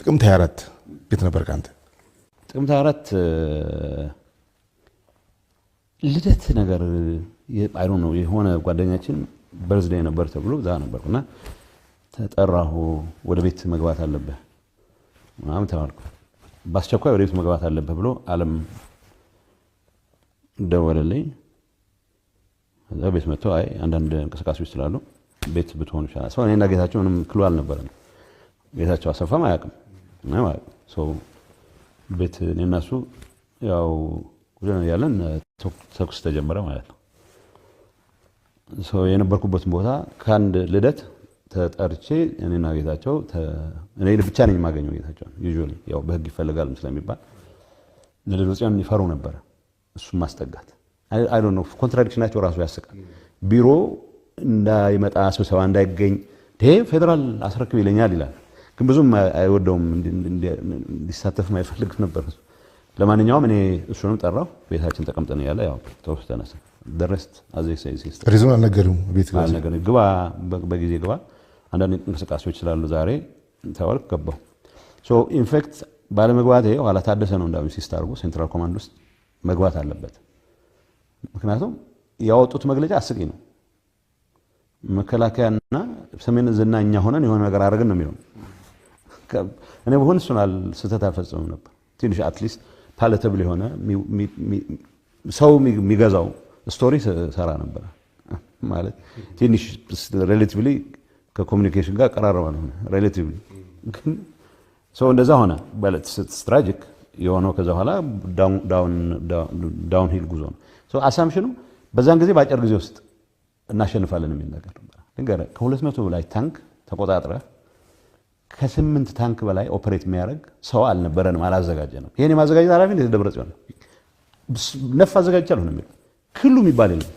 ጥቅምት 24 ቤት ነበር ካንተ ጥቅምት 24 ልደት ነገር አይ ዶንት ኖ የሆነ ጓደኛችን በርዝዴይ ነበር ተብሎ ዛ ነበርና ተጠራሁ ወደ ቤት መግባት አለበት ምናምን ተባልኩ ባስቸኳይ ወደ ቤት መግባት አለበት ብሎ ዓለም ደወለልኝ እዛ ቤት መጥቶ አይ አንዳንድ እንቅስቃሴዎች ስላሉ ቤት ብትሆኑ ይችላል ሰው እኔና ጌታቸው ምንም ክሉ አልነበረም ጌታቸው አሰፋም አያውቅም ሶ ቤት እኔና እሱ ያው ወደነ ያለን ተኩስ ተጀመረ ማለት ነው ሶ የነበርኩበት ቦታ ካንድ ልደት ተጠርቼ እኔና ጌታቸው እኔ ብቻ ነኝ ማገኘው ጌታቸው ዩዥዋሊ ያው በህግ ይፈልጋል ስለሚባል ለሌሎችም ይፈሩ ነበር እሱ ማስጠጋት አይ ዶንት ኖ ኮንትራዲክሽናቸው ራሱ ያስቃል ቢሮ እንዳይመጣ ስብሰባ እንዳይገኝ ፌደራል አስረክብ ይለኛል ይላል ግን ብዙም አይወደውም እንዲሳተፍ ማይፈልግ ነበር ለማንኛውም እኔ እሱንም ጠራው ቤታችን ተቀምጠን ያለ ያው ተወስተነሰ ደረስት አዘይ ሳይሲስ ሪዝን አልነገሩም ቤት አልነገሩም ግባ በጊዜ ግባ አንዳንድ እንቅስቃሴዎች ስላሉ ዛሬ ተወልክ ገባው ሶ ኢንፌክት ባለመግባቴ ኋላ ታደሰ ነው እንዳው ሲስታርጉ ሴንትራል ኮማንድ ውስጥ መግባት አለበት ምክንያቱም ያወጡት መግለጫ አስቂ ነው መከላከያና ሰሜን ዝናኛ ሆነን የሆነ ነገር አረጋግን ነው የሚለው እኔ በሆነ ሱናል ስተታ ፈጽሞ ነበር ትንሽ አትሊስት ፓለተብል የሆነ ሰው የሚገዛው ስቶሪ ሰራ ነበር ማለት ትንሽ ሪሌቲቭሊ ከኮሙኒኬሽን ጋር ቀራረባ ነው ሪሌቲቭሊ ሰው እንደዛ ሆነ ማለት ስትራጂክ የሆነው ከዛ በኋላ ዳውን ሂል ጉዞ ነው ሶ አሳምፕሽኑ በዛን ጊዜ ባጭር ጊዜ ውስጥ እናሸንፋለን የሚል ነገር ነበር ነገር ከ200 በላይ ታንክ ተቆጣጥረ ከ8 ታንክ በላይ ኦፕሬት የሚያደርግ ሰው አልነበረንም አላዘጋጀንም ይሄን የማዘጋጀት ኃላፊነት ደብረጽዮን ነው ነፍ አዘጋጅቻለሁ ነው የሚል ክሉ የሚባል የለም